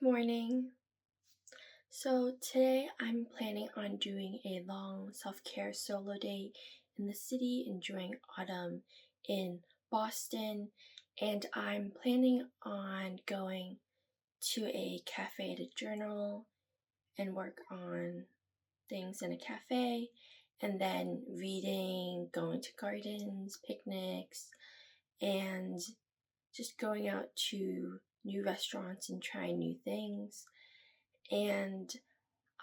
morning. So today I'm planning on doing a long self-care solo day in the city, enjoying autumn in Boston, and I'm planning on going to a cafe to journal and work on things in a cafe, and then reading, going to gardens, picnics, and just going out to new restaurants and trying new things. And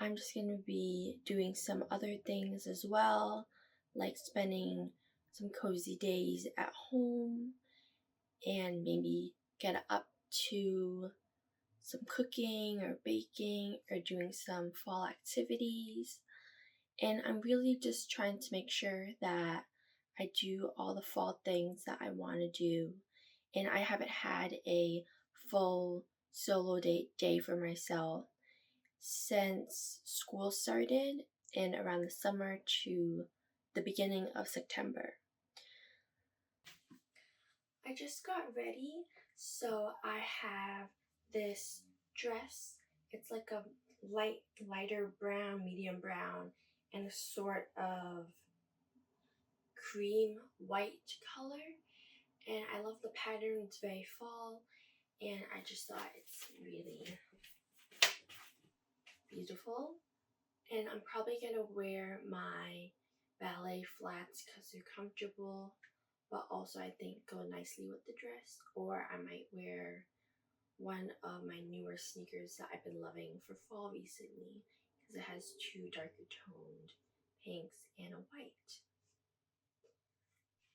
I'm just going to be doing some other things as well, like spending some cozy days at home and maybe get up to some cooking or baking or doing some fall activities. And I'm really just trying to make sure that I do all the fall things that I want to do. And I haven't had a full solo day for myself since school started in around the summer to the beginning of September. I just got ready, so I have this dress. It's like a lighter brown, medium brown, and a sort of cream white color. And I love the pattern, it's very fall, and I just thought it's really beautiful. And I'm probably gonna wear my ballet flats because they're comfortable, but also I think go nicely with the dress. Or I might wear one of my newer sneakers that I've been loving for fall recently because it has two darker toned pinks and a white.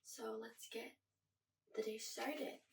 So let's get the day started.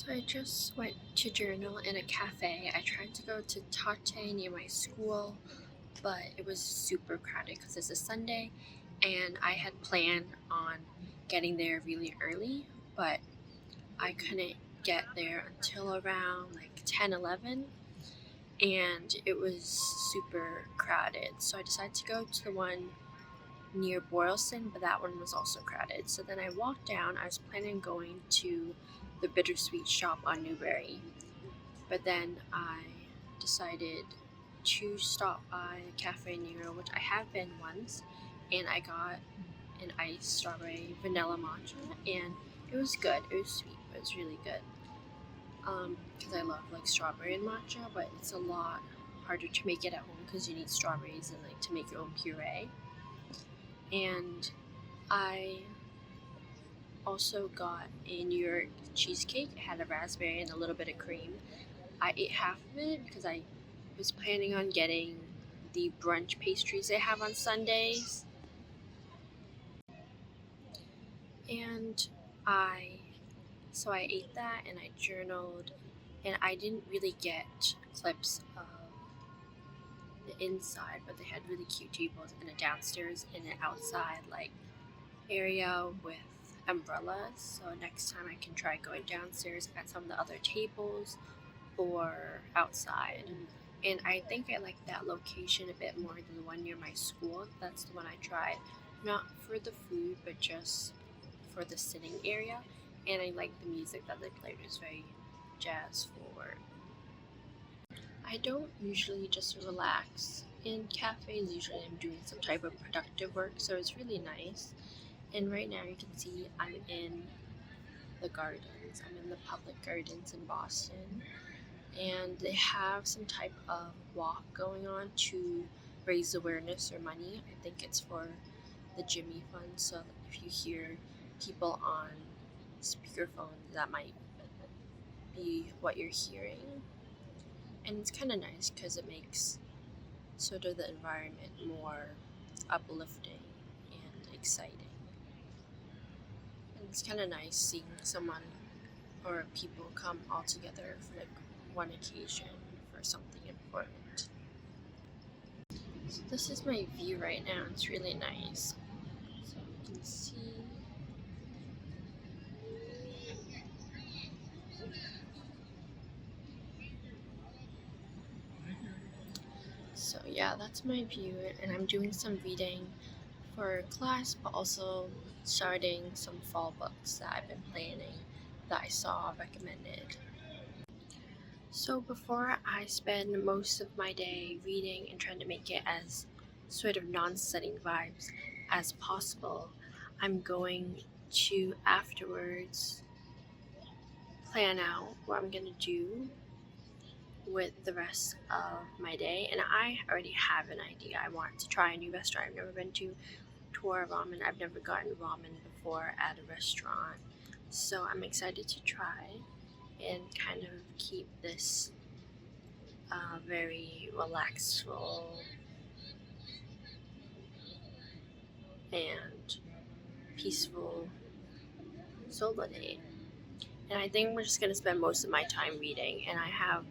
So I just went to journal in a cafe. I tried to go to Tate near my school, but it was super crowded because it's a Sunday, and I had planned on getting there really early, but I couldn't get there until around like 10, 11, and it was super crowded. So I decided to go to the one near Boylston, but that one was also crowded. So then I walked down. I was planning on going to the bittersweet shop on Newberry, but then I decided to stop by Cafe Nero, which I have been once, and I got an iced strawberry vanilla matcha, and it was good. It was sweet, but it was really good. Because I love like strawberry and matcha, but it's a lot harder to make it at home because you need strawberries and like to make your own puree. And I also got a New York cheesecake. It had a raspberry and a little bit of cream. I ate half of it because I was planning on getting the brunch pastries they have on Sundays. And I so I ate that and I journaled, and I didn't really get clips of the inside, but they had really cute tables and a downstairs and an outside like area with umbrellas. So next time I can try going downstairs at some of the other tables or outside. And I think I like that location a bit more than the one near my school. That's the one I tried. Not for the food, but just for the sitting area. And I like the music that they played. It was very jazz forward. I don't usually just relax in cafes. Usually I'm doing some type of productive work, so it's really nice. And right now you can see I'm in the gardens. I'm in the public gardens in Boston, and they have some type of walk going on to raise awareness or money. I think it's for the Jimmy Fund, so if you hear people on speakerphone, that might be what you're hearing. And it's kind of nice because it makes sort of the environment more uplifting and exciting. And it's kind of nice seeing someone or people come all together for like one occasion for something important. So this is my view right now. It's really nice. So you can see. So yeah, that's my view, and I'm doing some reading for class, but also starting some fall books that I've been planning that I saw recommended. So before I spend most of my day reading and trying to make it as sort of non-studying vibes as possible, I'm going to afterwards plan out what I'm gonna do with the rest of my day. And I already have an idea. I want to try a new restaurant I've never been to, tour ramen. I've never gotten ramen before at a restaurant, so I'm excited to try and kind of keep this very relaxful and peaceful solo day. And I think we're just gonna spend most of my time reading. And I have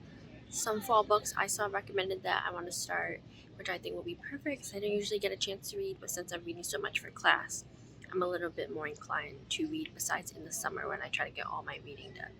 some fall books I saw recommended that I want to start, which I think will be perfect because I don't usually get a chance to read. But since I'm reading so much for class, I'm a little bit more inclined to read. Besides in the summer when I try to get all my reading done.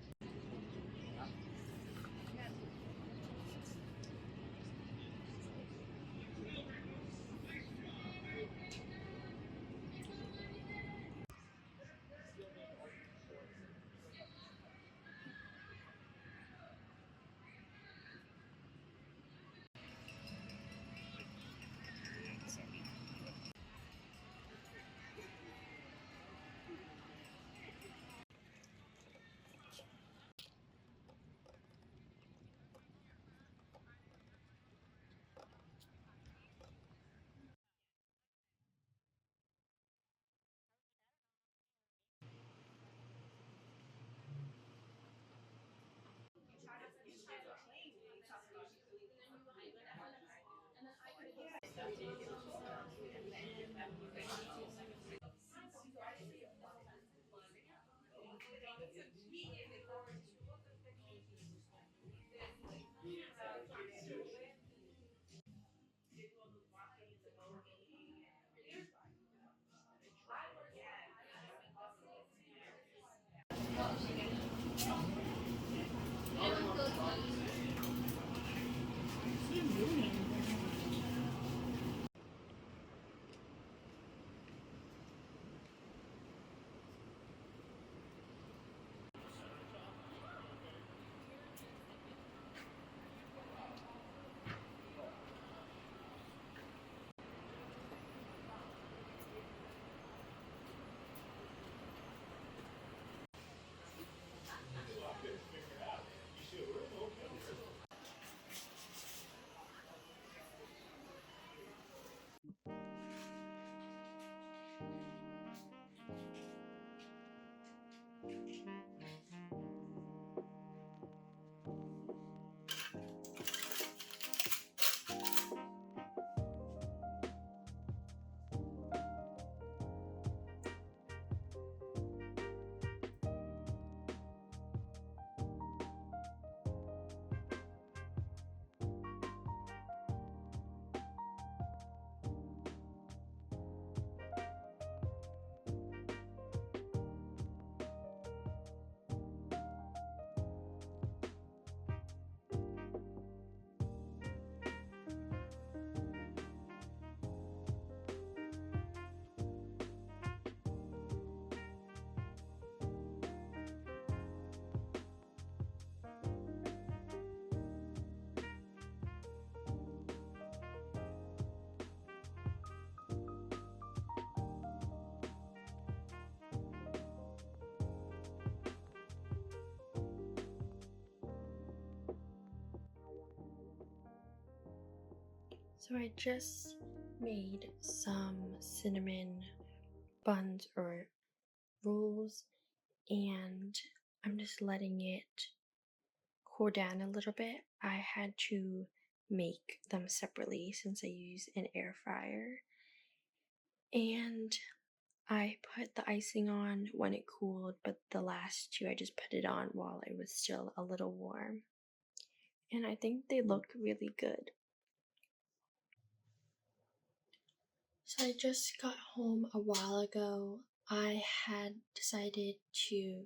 So I just made some cinnamon buns or rolls, and I'm just letting it cool down a little bit. I had to make them separately since I use an air fryer. And I put the icing on when it cooled, but the last two I just put it on while it was still a little warm. And I think they look really good. So I just got home a while ago. I had decided to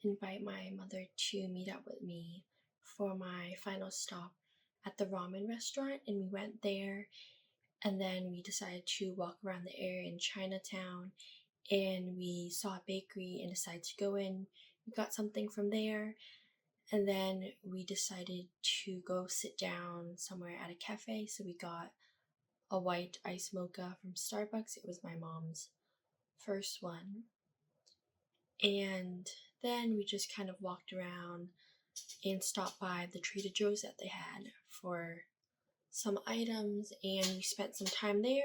invite my mother to meet up with me for my final stop at the ramen restaurant, and we went there, and then we decided to walk around the area in Chinatown, and we saw a bakery and decided to go in. We got something from there, and then we decided to go sit down somewhere at a cafe, so we got a white ice mocha from Starbucks. It was my mom's first one. And then we just kind of walked around and stopped by the Trader Joe's that they had for some items, and we spent some time there.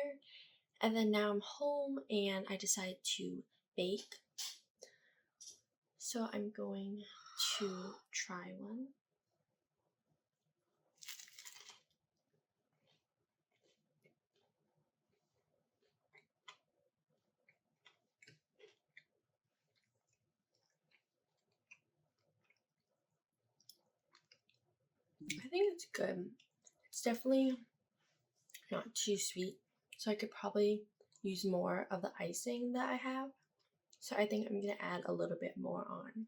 And then now I'm home and I decided to bake. So I'm going to try one. I think it's good. It's definitely not too sweet, so I could probably use more of the icing that I have. So I think I'm gonna add a little bit more on.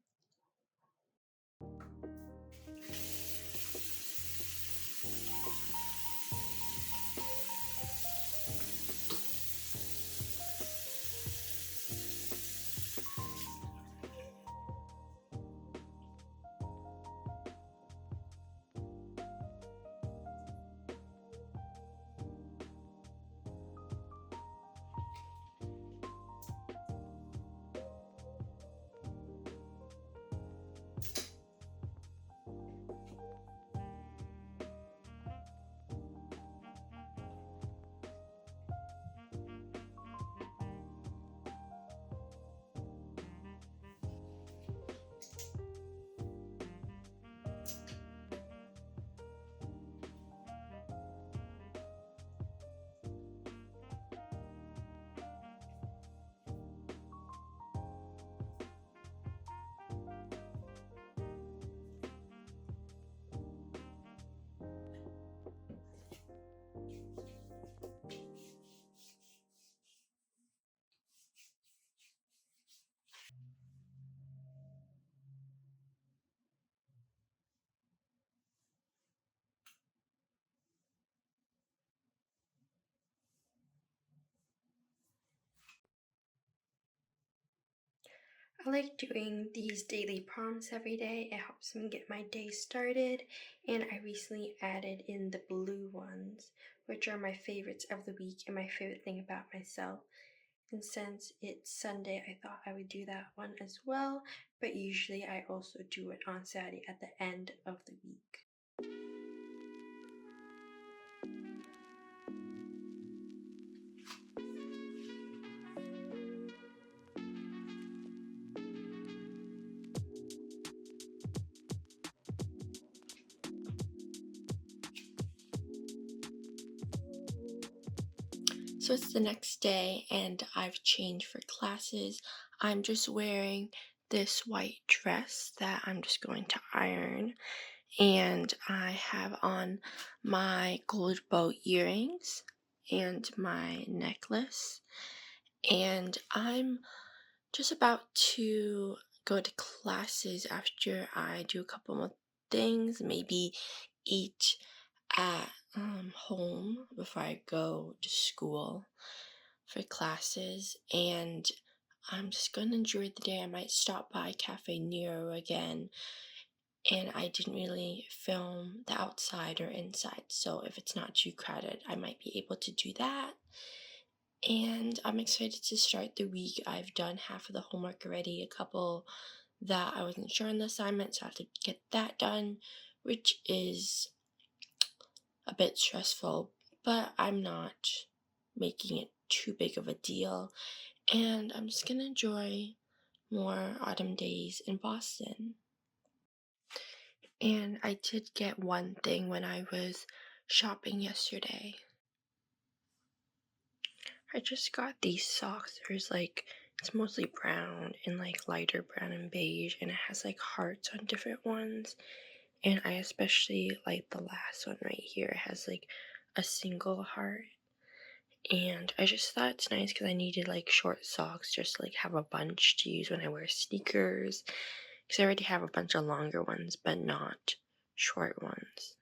I like doing these daily prompts every day. It helps me get my day started, and I recently added in the blue ones, which are my favorites of the week and my favorite thing about myself. And since it's Sunday, I thought I would do that one as well, but usually I also do it on Saturday at the end of the week. So it's the next day and I've changed for classes. I'm just wearing this white dress that I'm just going to iron, and I have on my gold bow earrings and my necklace, and I'm just about to go to classes after I do a couple more things, maybe eat at home before I go to school for classes, and I'm just gonna enjoy the day. I might stop by Cafe Nero again, and I didn't really film the outside or inside, so if it's not too crowded, I might be able to do that. And I'm excited to start the week. I've done half of the homework already, a couple that I wasn't sure on the assignment, so I have to get that done, which is a bit stressful, but I'm not making it too big of a deal, and I'm just gonna enjoy more autumn days in Boston. And I did get one thing when I was shopping yesterday. I just got these socks. It's mostly brown and like lighter brown and beige, and it has like hearts on different ones. And I especially like the last one right here. It has like a single heart. And I just thought it's nice because I needed like short socks just to like have a bunch to use when I wear sneakers. Because I already have a bunch of longer ones, but not short ones.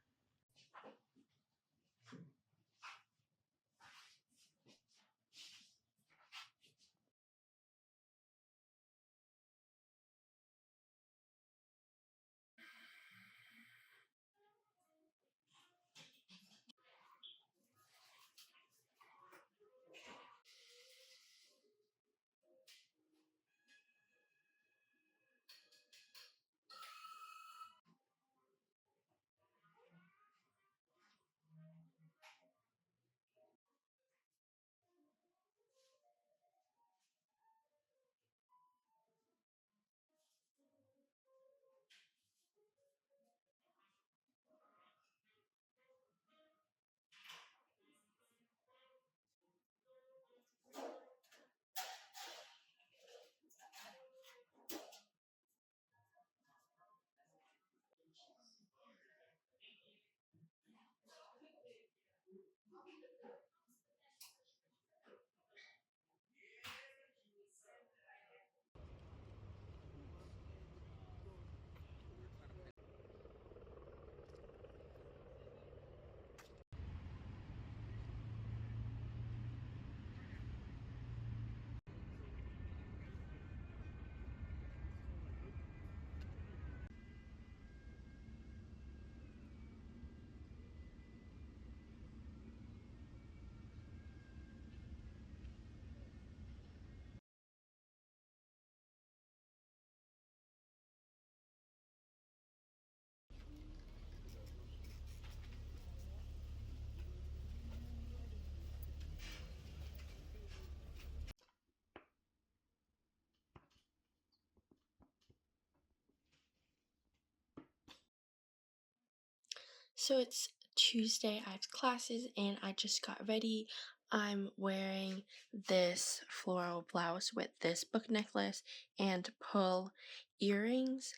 So it's Tuesday, I have classes, and I just got ready. I'm wearing this floral blouse with this book necklace and pearl earrings.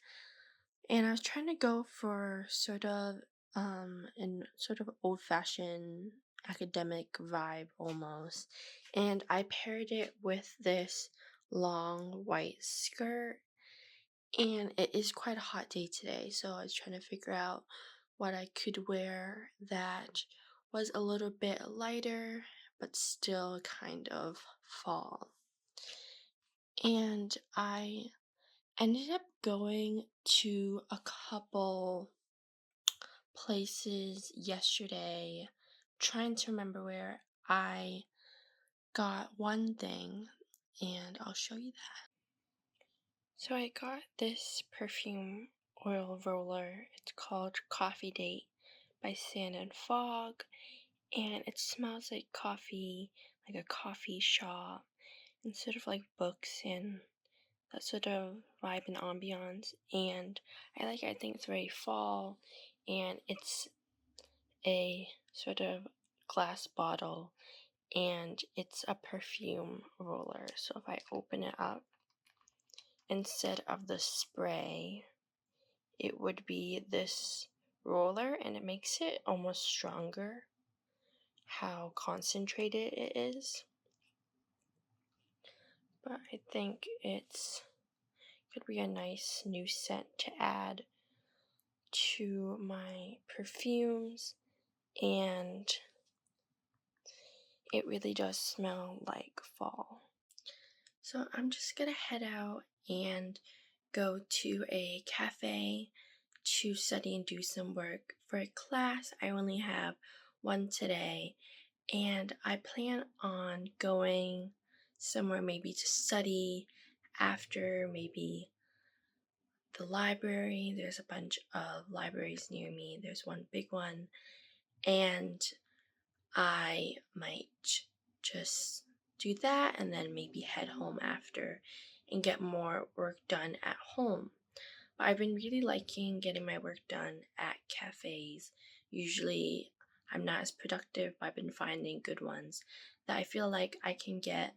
And I was trying to go for an sort of old-fashioned academic vibe almost. And I paired it with this long white skirt, and it is quite a hot day today, so I was trying to figure out what I could wear that was a little bit lighter but still kind of fall. And I ended up going to a couple places yesterday, trying to remember where I got one thing, and I'll show you that. So I got this perfume oil roller. It's called Coffee Date by Sand and Fog, and it smells like coffee, like a coffee shop, and sort of like books and that sort of vibe and ambiance. And I like it. I think it's very fall, and it's a sort of glass bottle, and it's a perfume roller. So if I open it up, instead of the spray, it would be this roller, and it makes it almost stronger how concentrated it is. But I think it's could be a nice new scent to add to my perfumes, and it really does smell like fall. So I'm just gonna head out and go to a cafe to study and do some work. For a class, I only have one today, and I plan on going somewhere maybe to study after, maybe the library. There's a bunch of libraries near me. There's one big one, and I might just do that and then maybe head home after and get more work done at home. But I've been really liking getting my work done at cafes. Usually I'm not as productive, but I've been finding good ones that I feel like I can get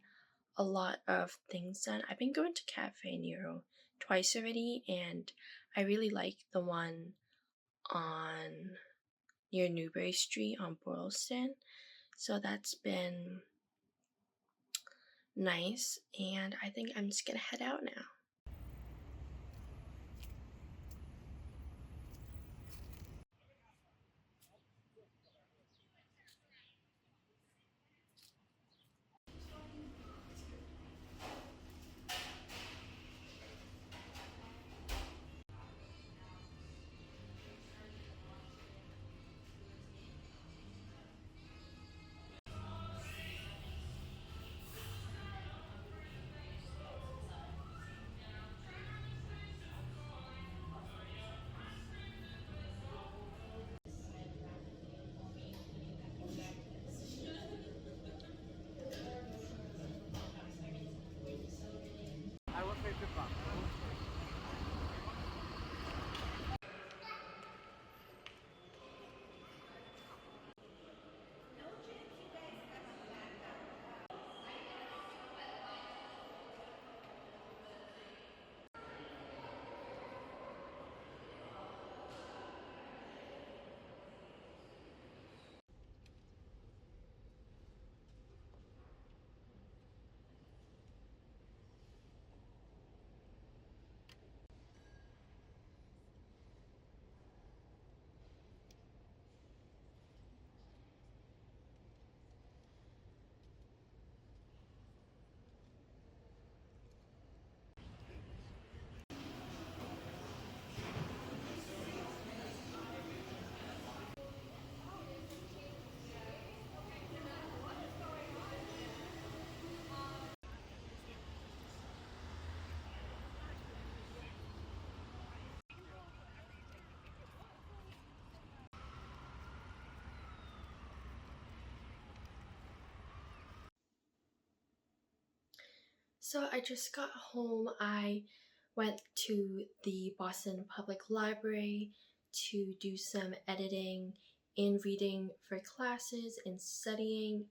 a lot of things done. I've been going to Cafe Nero twice already, and I really like the one on near Newbury Street on Boylston. So that's been nice, and I think I'm just gonna head out now. So I just got home. I went to the Boston Public Library to do some editing and reading for classes and studying.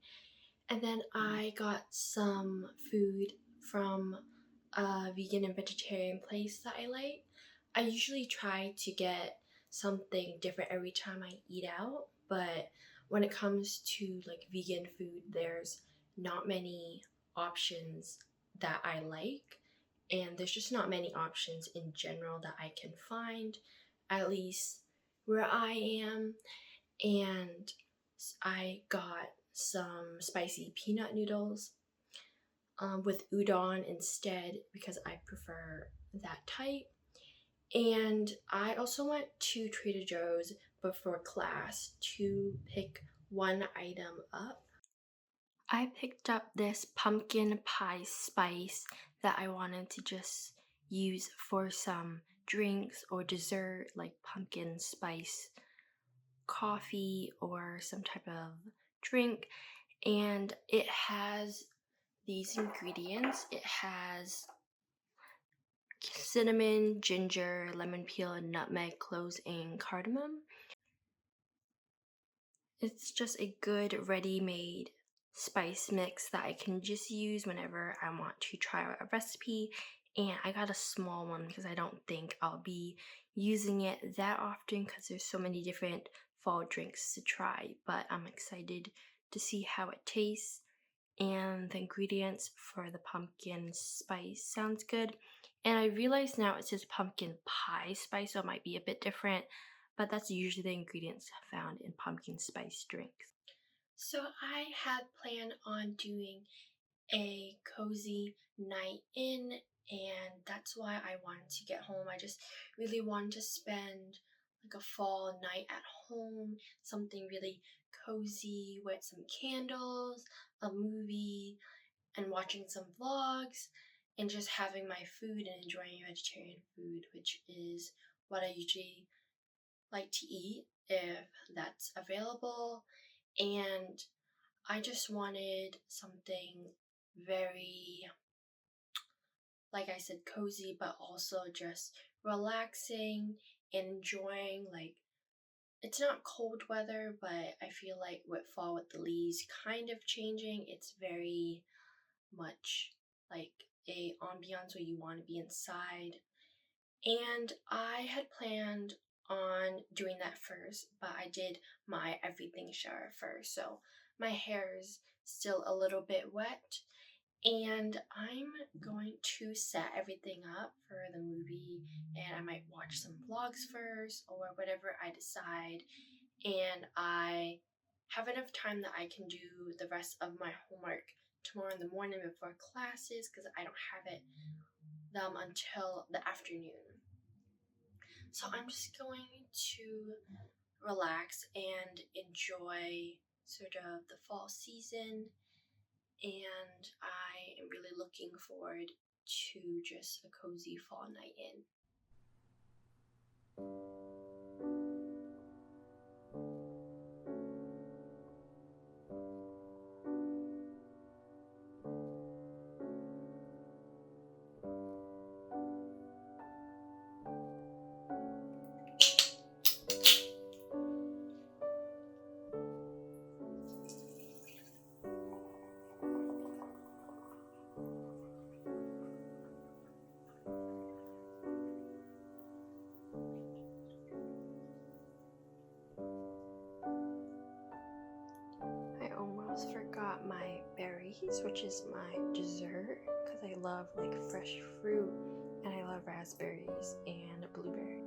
And then I got some food from a vegan and vegetarian place that I like. I usually try to get something different every time I eat out, but when it comes to like vegan food, there's not many options that I like, and there's just not many options in general that I can find, at least where I am. And I got some spicy peanut noodles with udon instead because I prefer that type. And I also went to Trader Joe's before class to pick one item up. I picked up this pumpkin pie spice that I wanted to just use for some drinks or dessert, like pumpkin spice coffee or some type of drink. And it has these ingredients. It has cinnamon, ginger, lemon peel, nutmeg, cloves, and cardamom. It's just a good ready-made spice mix that I can just use whenever I want to try out a recipe. And I got a small one because I don't think I'll be using it that often because there's so many different fall drinks to try. But I'm excited to see how it tastes. And the ingredients for the pumpkin spice sounds good. And I realize now it says pumpkin pie spice, so it might be a bit different, but that's usually the ingredients found in pumpkin spice drinks. So I had planned on doing a cozy night in, and that's why I wanted to get home. I just really wanted to spend like a fall night at home, something really cozy with some candles, a movie, and watching some vlogs, and just having my food and enjoying vegetarian food, which is what I usually like to eat if that's available. and I just wanted something very, like I said, cozy, but also just relaxing and enjoying. Like, it's not cold weather, but I feel like with fall, with the leaves kind of changing, it's very much like a ambiance where you want to be inside. And I had planned on doing that first, but I did my everything shower first. So my hair is still a little bit wet, and I'm going to set everything up for the movie, and I might watch some vlogs first or whatever I decide. And I have enough time that I can do the rest of my homework tomorrow in the morning before classes, because I don't have them until the afternoon. So I'm just going to relax and enjoy sort of the fall season, and I am really looking forward to just a cozy fall night in. I almost forgot my berries, which is my dessert, because I love like fresh fruit, and I love raspberries and blueberries.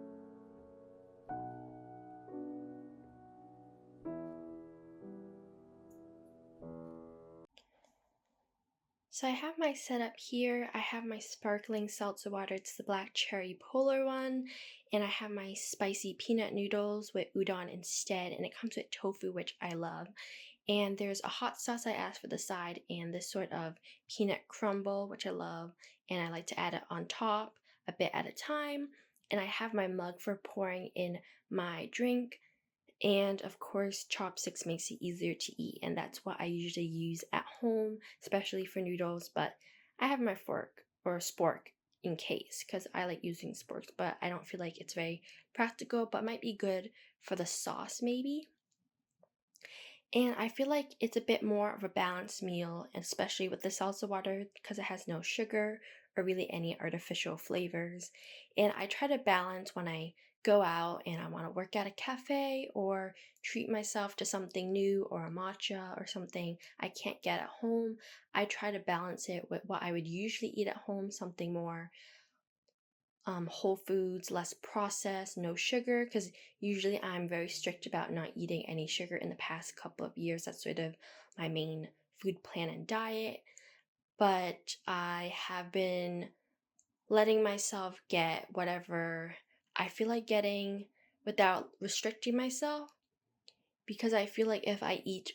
So I have my setup here. I have my sparkling seltzer water. It's the black cherry polar one. And I have my spicy peanut noodles with udon instead. And it comes with tofu, which I love. And there's a hot sauce I asked for the side, and this sort of peanut crumble, which I love. And I like to add it on top a bit at a time. And I have my mug for pouring in my drink. And of course, chopsticks makes it easier to eat, and that's what I usually use at home, especially for noodles. But I have my fork or spork in case, because I like using sporks, but I don't feel like it's very practical, but might be good for the sauce maybe. And I feel like it's a bit more of a balanced meal, especially with the salsa water, because it has no sugar or really any artificial flavors. And I try to balance when I go out and I want to work at a cafe or treat myself to something new or a matcha or something I can't get at home. I try to balance it with what I would usually eat at home, something more whole foods, less processed, no sugar, because usually I'm very strict about not eating any sugar in the past couple of years. That's sort of my main food plan and diet. But I have been letting myself get whatever I feel like getting without restricting myself, because I feel like if I eat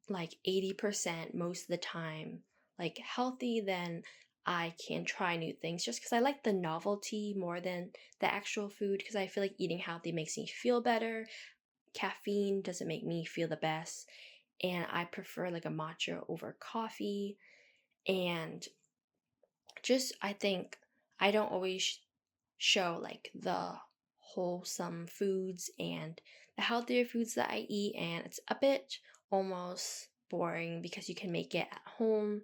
like 80% most of the time, like healthy, then I can try new things just because I like the novelty more than the actual food, because I feel like eating healthy makes me feel better. Caffeine doesn't make me feel the best, and I prefer like a matcha over coffee. And just, I think I don't always show like the wholesome foods and the healthier foods that I eat, and it's a bit almost boring because you can make it at home.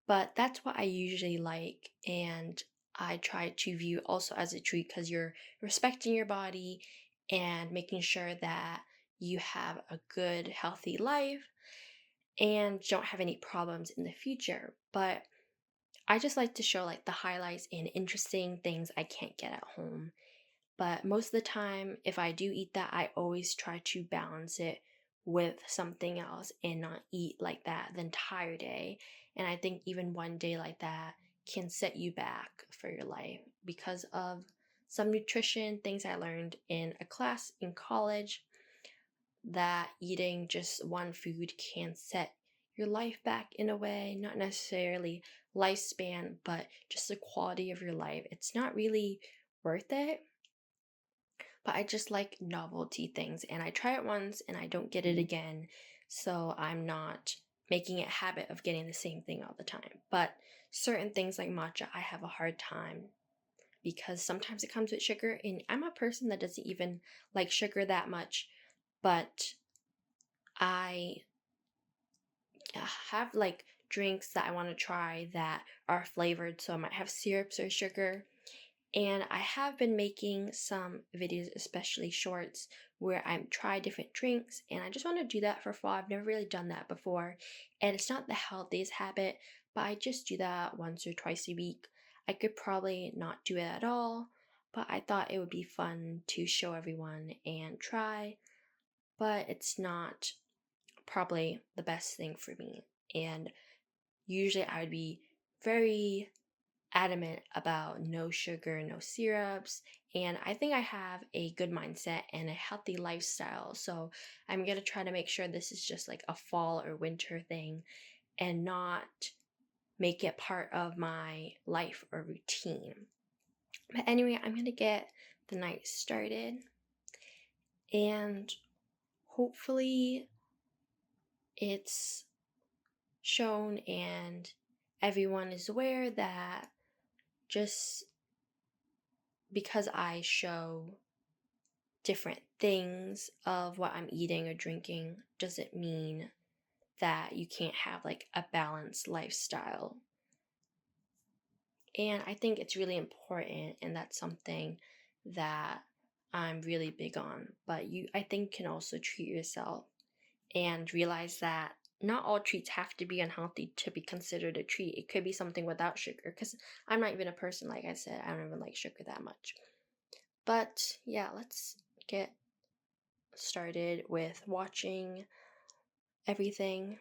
But that's what I usually like, and I try to view also as a treat because you're respecting your body and making sure that you have a good healthy life and don't have any problems in the future. But I just like to show like the highlights and interesting things I can't get at home. But most of the time, if I do eat that, I always try to balance it with something else and not eat like that the entire day. And I think even one day like that can set you back for your life because of some nutrition things I learned in a class in college, that eating just one food can set your life back in a way, not necessarily lifespan, but just the quality of your life. It's not really worth it, but I just like novelty things, and I try it once and I don't get it again. so I'm not making it a habit of getting the same thing all the time. But certain things like matcha, I have a hard time because sometimes it comes with sugar, and I'm a person that doesn't even like sugar that much, but I have like drinks that I want to try that are flavored, so I might have syrups or sugar. And I have been making some videos, especially shorts, where I try different drinks, and I just want to do that for fall. I've never really done that before, and it's not the healthiest habit, but I just do that once or twice a week. I could probably not do it at all, but I thought it would be fun to show everyone and try, but it's not probably the best thing for me. And usually I would be very adamant about no sugar, no syrups, and I think I have a good mindset and a healthy lifestyle. So I'm gonna try to make sure this is just like a fall or winter thing and not make it part of my life or routine. But anyway, I'm gonna get the night started, and hopefully it's shown and everyone is aware that just because I show different things of what I'm eating or drinking doesn't mean that you can't have like a balanced lifestyle. And I think it's really important, and that's something that I'm really big on. But you, I think, can also treat yourself and realize that not all treats have to be unhealthy to be considered a treat. It could be something without sugar, because I'm not even a person, like I said, I don't even like sugar that much. But yeah, let's get started with watching everything.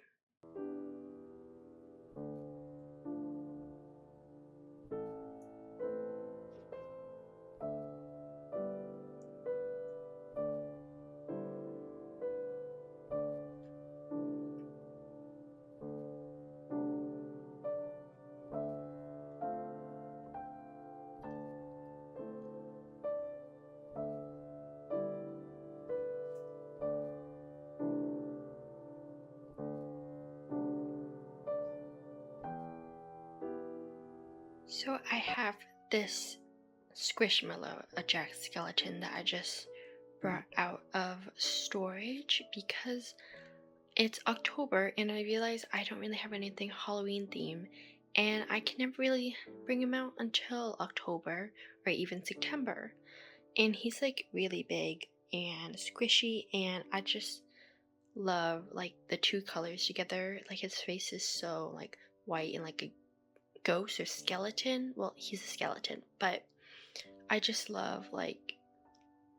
So I have this squishmallow, a jack skeleton that I just brought out of storage because it's October and I realized I don't really have anything Halloween theme, and I can never really bring him out until October or even September. And he's like really big and squishy, and I just love like the two colors together. Like his face is so like white and like a ghost or skeleton. Well, he's a skeleton, but I just love like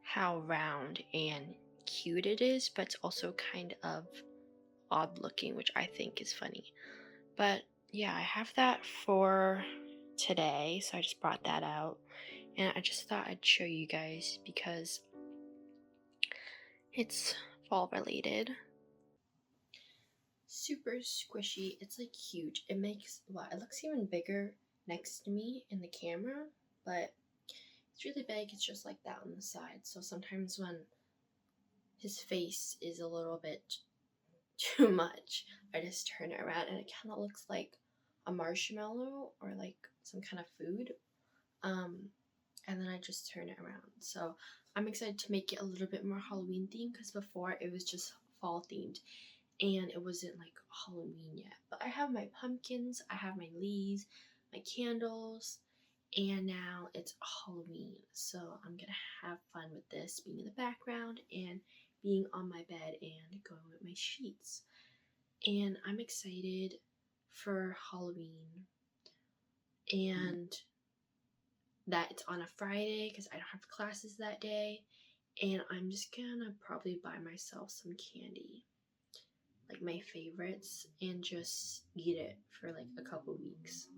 how round and cute it is, but it's also kind of odd looking, which I think is funny. But yeah, I have that for today, so I just brought that out, and I just thought I'd show you guys because it's fall related. Super squishy. It's like huge. It makes, well, it looks even bigger next to me in the camera, but it's really big. It's just like that on the side. So sometimes when his face is a little bit too much, I just turn it around and it kind of looks like a marshmallow or like some kind of food. And then I just turn it around. So I'm excited to make it a little bit more Halloween themed because before it was just fall themed and it wasn't like Halloween yet. But I have my pumpkins, I have my leaves, my candles, and now it's Halloween. So I'm gonna have fun with this, being in the background and being on my bed and going with my sheets. And I'm excited for Halloween and that it's on a Friday because I don't have classes that day. And I'm just gonna probably buy myself some candy, like my favorites, and just eat it for like a couple weeks.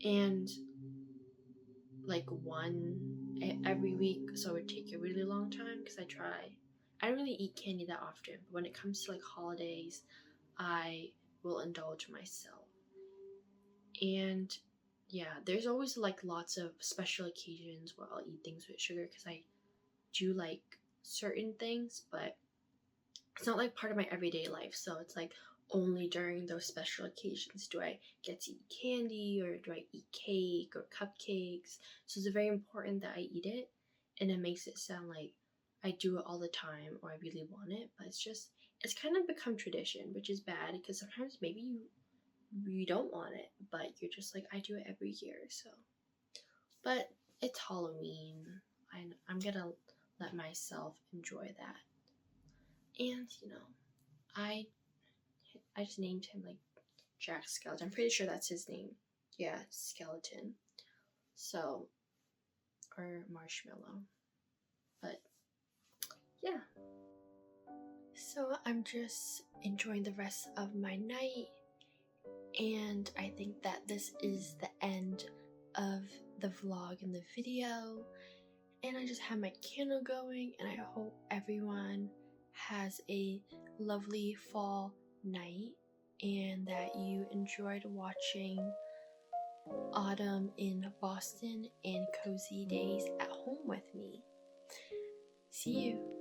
And like one every week, so it would take a really long time because I don't really eat candy that often, but when it comes to like holidays, I will indulge myself. And yeah, there's always like lots of special occasions where I'll eat things with sugar because I do like certain things, but it's not like part of my everyday life. So it's like only during those special occasions do I get to eat candy, or do I eat cake or cupcakes. So it's very important that I eat it, and it makes it sound like I do it all the time or I really want it, but it's kind of become tradition, which is bad because sometimes maybe you don't want it, but you're just like, I do it every year. So, but it's Halloween. I'm gonna let myself enjoy that. And I I just named him like Jack Skeleton. I'm pretty sure that's his name. Yeah, Skeleton. So, or Marshmallow. But yeah. So I'm just enjoying the rest of my night, and I think that this is the end of the vlog and the video. And I just have my candle going, and I hope everyone has a lovely fall night and that you enjoyed watching autumn in Boston and cozy days at home with me. See you.